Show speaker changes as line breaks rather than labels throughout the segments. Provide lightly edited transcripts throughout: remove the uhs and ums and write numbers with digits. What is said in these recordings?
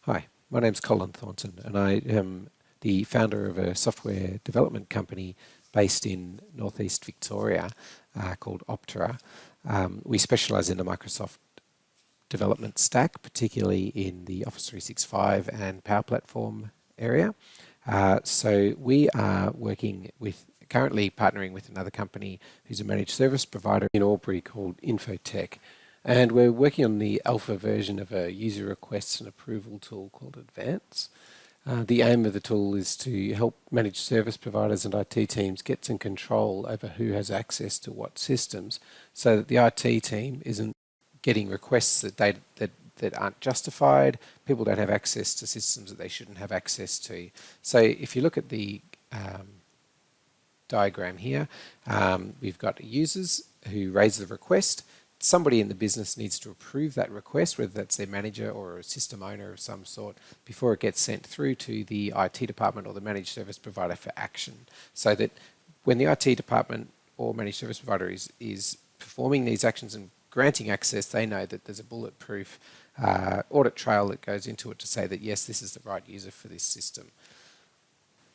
Hi, my name's Colin Thornton, and I am the founder of a software development company based in northeast Victoria called Optera. We specialise in the Microsoft development stack, particularly in the Office 365 and Power Platform area. So we are currently partnering with another company who's a managed service provider in Albury called Infotech. And we're working on the alpha version of a user requests and approval tool called Advance. The aim of the tool is to help managed service providers and IT teams get some control over who has access to what systems, so that the IT team isn't getting requests that aren't justified. People don't have access to systems that they shouldn't have access to. So if you look at the diagram here, we've got users who raise the request. Somebody in the business needs to approve that request, whether that's their manager or a system owner of some sort, before it gets sent through to the IT department or the managed service provider for action. So that when the IT department or managed service provider is performing these actions and granting access, they know that there's a bulletproof audit trail that goes into it to say that yes, this is the right user for this system.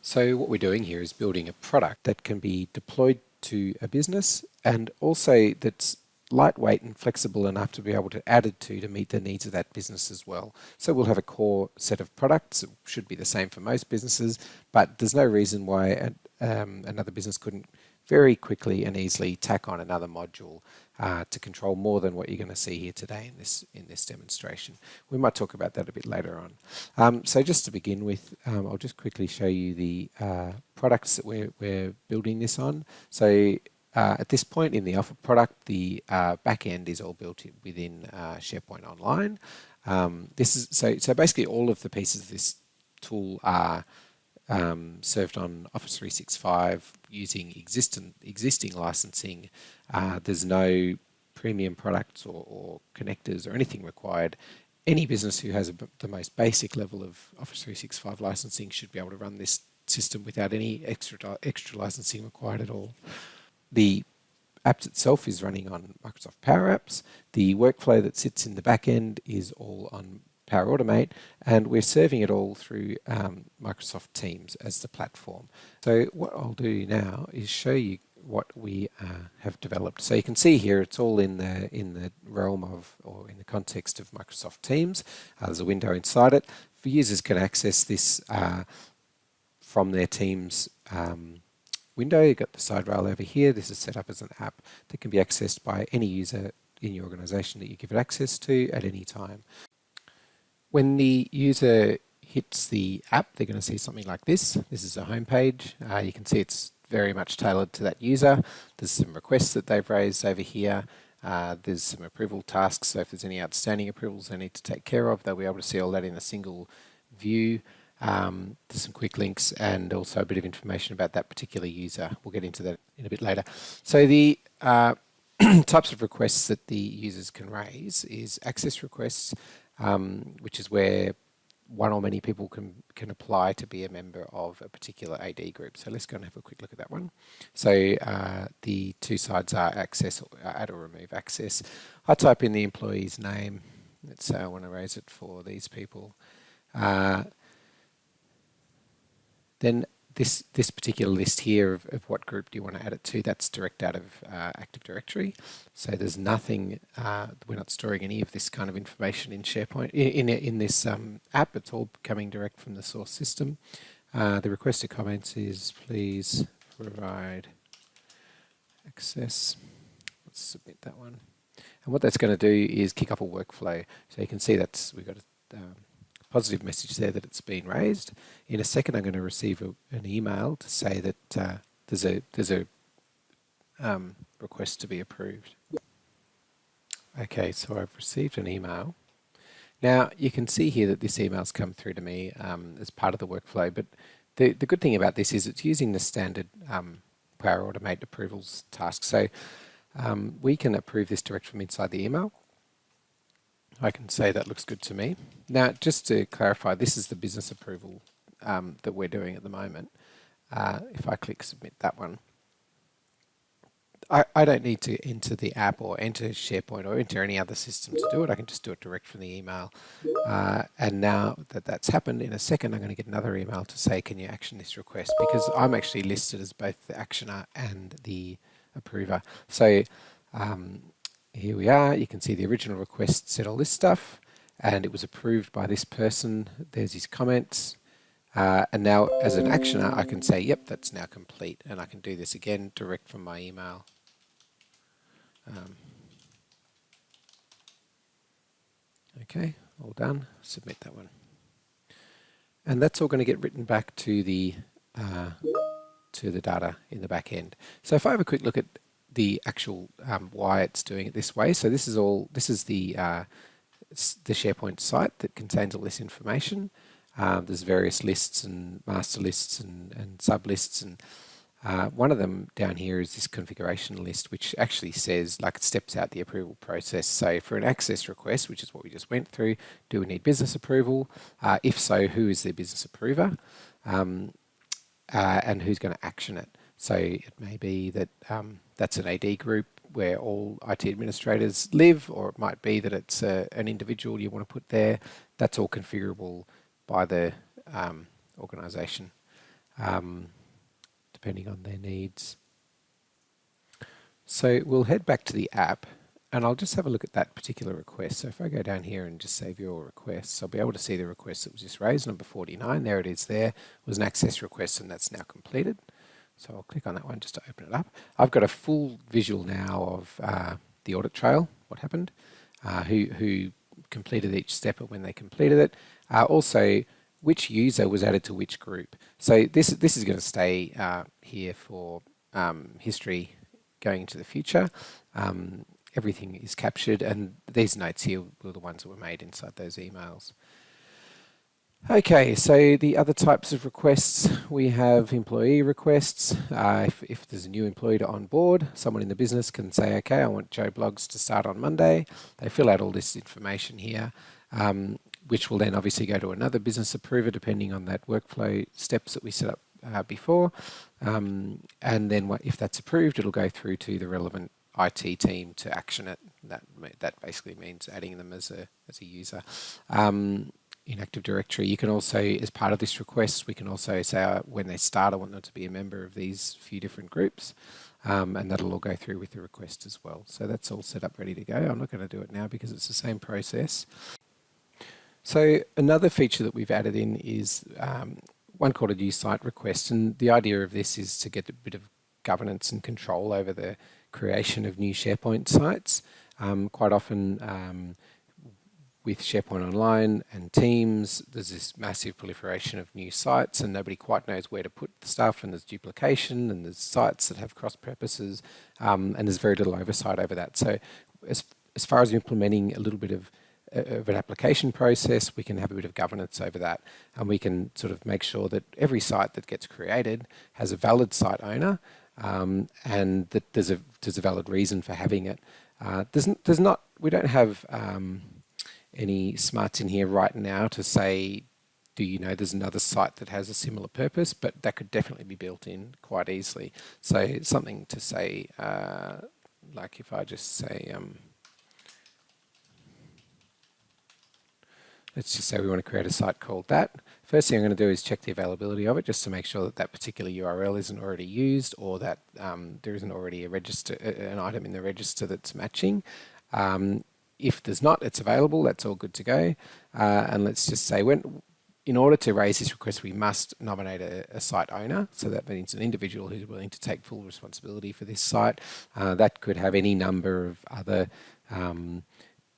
So what we're doing here is building a product that can be deployed to a business, and also that's lightweight and flexible enough to be able to add it to meet the needs of that business as well. So we'll have a core set of products. It should be the same for most businesses, but there's no reason why another business couldn't very quickly and easily tack on another module to control more than what you're going to see here today in this demonstration. We might talk about that a bit later on. So just to begin with, I'll just quickly show you the products that we're building this on. So at this point in the alpha product, the back end is all built within SharePoint Online. So basically all of the pieces of this tool are served on Office 365 using existing licensing. There's no premium products or connectors or anything required. Any business who has the most basic level of Office 365 licensing should be able to run this system without any extra licensing required at all. The apps itself is running on Microsoft Power Apps. The workflow that sits in the back end is all on Power Automate, and we're serving it all through Microsoft Teams as the platform. So what I'll do now is show you what we have developed. So you can see here it's all in the realm of, or in the context of Microsoft Teams. There's a window inside it. The users can access this from their Teams window. You've got the side rail over here. This is set up as an app that can be accessed by any user in your organization that you give it access to at any time. When the user hits the app, they're going to see something like this. This is a home page. You can see it's very much tailored to that user. There's some requests that they've raised over here. There's some approval tasks, so if there's any outstanding approvals they need to take care of, they'll be able to see all that in a single view. There's some quick links and also a bit of information about that particular user. We'll get into that in a bit later. So the types of requests that the users can raise is access requests, which is where one or many people can apply to be a member of a particular AD group. So let's go and have a quick look at that one. So the two sides are access, or add or remove access. I type in the employee's name. Let's say I want to raise it for these people. Then this particular list here of what group do you want to add it to, that's direct out of Active Directory. So there's nothing, we're not storing any of this kind of information in SharePoint, in this app. It's all coming direct from the source system. The request to comments is please provide access. Let's submit that one. And what that's going to do is kick off a workflow. So you can see we've got a positive message there that it's been raised. In a second, I'm going to receive an email to say that there's a request to be approved. Okay, so I've received an email. Now you can see here that this email's come through to me as part of the workflow, but the good thing about this is it's using the standard Power Automate approvals task. So we can approve this direct from inside the email. I can say that looks good to me. Now, just to clarify, this is the business approval that we're doing at the moment. If I click submit that one, I don't need to enter the app or enter SharePoint or enter any other system to do it. I can just do it direct from the email. And now that that's happened, in a second I'm going to get another email to say, can you action this request? Because I'm actually listed as both the actioner and the approver. So here we are. You can see the original request said all this stuff, and it was approved by this person. There's his comments. And now as an actioner, I can say, yep, that's now complete. And I can do this again direct from my email. Okay, all done. Submit that one. And that's all going to get written back to the data in the back end. So if I have a quick look at the actual why it's doing it this way. So this is the SharePoint site that contains all this information. There's various lists and master lists and sub lists, and one of them down here is this configuration list, which actually says, like, it steps out the approval process. So for an access request, which is what we just went through, do we need business approval? If so, who is the business approver? And who's going to action it? So it may be that that's an AD group where all IT administrators live, or it might be that it's an individual you want to put there. That's all configurable by the organisation, depending on their needs. So we'll head back to the app, and I'll just have a look at that particular request. So if I go down here and just save your requests, I'll be able to see the request that was just raised, number 49. There it is. There was an access request, and that's now completed. So I'll click on that one just to open it up. I've got a full visual now of the audit trail, what happened, who completed each step and when they completed it. Also, which user was added to which group. So this is going to stay here for history going into the future. Everything is captured, and these notes here were the ones that were made inside those emails. Okay, so the other types of requests, we have employee requests. If there's a new employee to onboard, someone in the business can say, okay, I want Joe Bloggs to start on Monday. They fill out all this information here, which will then obviously go to another business approver depending on that workflow steps that we set up before. And then if that's approved, it'll go through to the relevant IT team to action it. That basically means adding them as a user. In Active Directory, you can also, as part of this request, we can also say when they start, I want them to be a member of these few different groups, and that'll all go through with the request as well. So that's all set up, ready to go. I'm not going to do it now because it's the same process. So another feature that we've added in is one called a new site request, and the idea of this is to get a bit of governance and control over the creation of new SharePoint sites. Quite often, with SharePoint Online and Teams, there's this massive proliferation of new sites and nobody quite knows where to put the stuff, and there's duplication and there's sites that have cross purposes, and there's very little oversight over that. So as far as implementing a little bit of an application process, we can have a bit of governance over that, and we can sort of make sure that every site that gets created has a valid site owner, and that there's a valid reason for having it. We don't have any smarts in here right now to say, do you know there's another site that has a similar purpose, but that could definitely be built in quite easily. So something to say, like if I just say, let's just say we want to create a site called that. First thing I'm going to do is check the availability of it, just to make sure that that particular URL isn't already used, or that there isn't already an item in the register that's matching. If there's not, it's available, that's all good to go. And let's just say, in order to raise this request, we must nominate a site owner. So that means an individual who's willing to take full responsibility for this site. That could have any number of other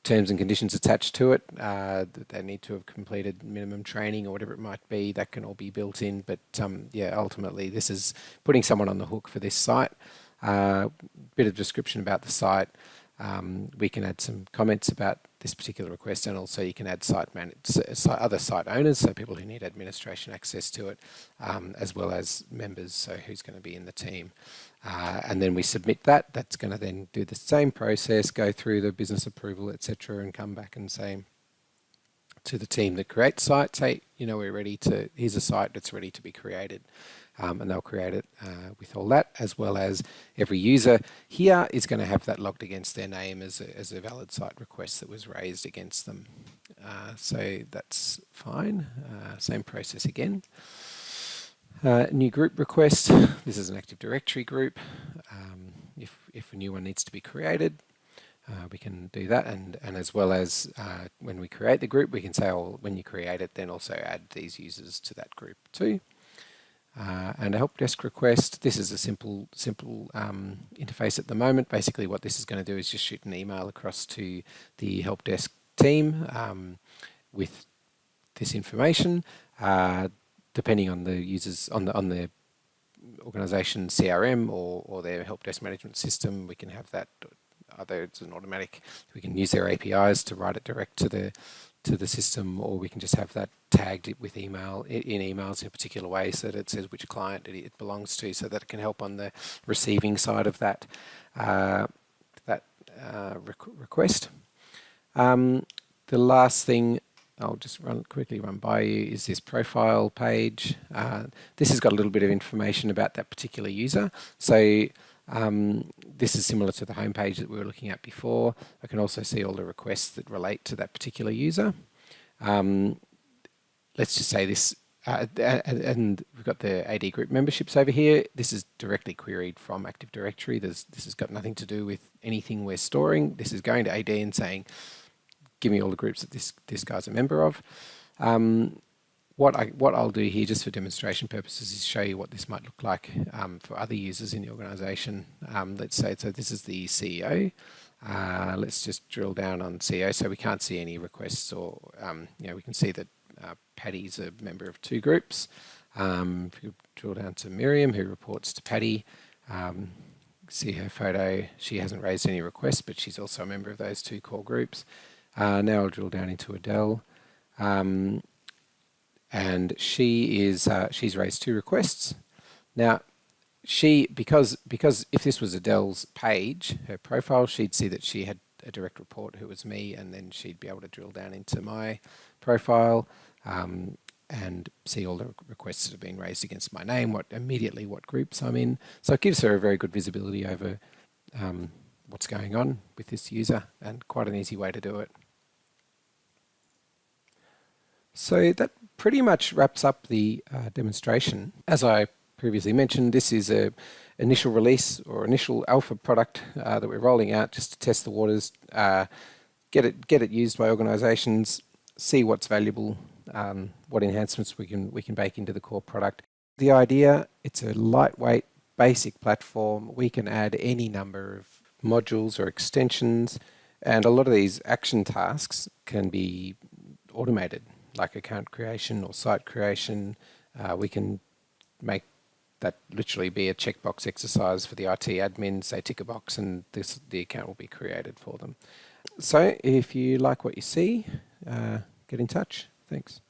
terms and conditions attached to it, that they need to have completed minimum training or whatever it might be. That can all be built in. But yeah, ultimately, this is putting someone on the hook for this site. Bit of description about the site. We can add some comments about this particular request, and also you can add other site owners, so people who need administration access to it, as well as members, so who's going to be in the team. And then we submit that. That's going to then do the same process, go through the business approval, etc., and come back and say to the team that creates sites, hey, we're ready to, here's a site that's ready to be created. And they'll create it with all that, as well as every user here is going to have that logged against their name as a valid site request that was raised against them. So that's fine. Same process again. New group request. This is an Active Directory group. If a new one needs to be created, we can do that, and as well as when we create the group, we can say, oh, when you create it, then also add these users to that group too. And a help desk request. This is a simple interface at the moment. Basically what this is going to do is just shoot an email across to the help desk team with this information. Depending on the users, on the organisation CRM or their help desk management system, we can have that. Either it's an automatic, we can use their APIs to write it direct to the system, or we can just have that tagged with emails in a particular way so that it says which client it belongs to, so that it can help on the receiving side of that request. The last thing I'll just quickly run by you is this profile page. This has got a little bit of information about that particular user. So this is similar to the home page that we were looking at before. I can also see all the requests that relate to that particular user. Let's just say this, and we've got the AD group memberships over here. This is directly queried from Active Directory. This has got nothing to do with anything we're storing. This is going to AD and saying, give me all the groups that this guy's a member of. What I'll do here, just for demonstration purposes, is show you what this might look like for other users in the organisation. Let's say, so this is the CEO. Let's just drill down on CEO, so we can't see any requests, or we can see that Paddy's a member of 2 groups. If you drill down to Miriam, who reports to Paddy, see her photo. She hasn't raised any requests, but she's also a member of those 2 core groups. Now I'll drill down into Adele. And she's raised 2 requests. Now, because if this was Adele's page, her profile, she'd see that she had a direct report who was me, and then she'd be able to drill down into my profile and see all the requests that have been raised against my name, what groups I'm in. So it gives her a very good visibility over what's going on with this user, and quite an easy way to do it. So that pretty much wraps up the demonstration. As I previously mentioned, this is an initial release or initial alpha product that we're rolling out just to test the waters, get it used by organisations, see what's valuable, what enhancements we can bake into the core product. The idea, it's a lightweight, basic platform. We can add any number of modules or extensions, and a lot of these action tasks can be automated, like account creation or site creation. We can make that literally be a checkbox exercise for the IT admins. They tick a box and the account will be created for them. So if you like what you see, get in touch. Thanks.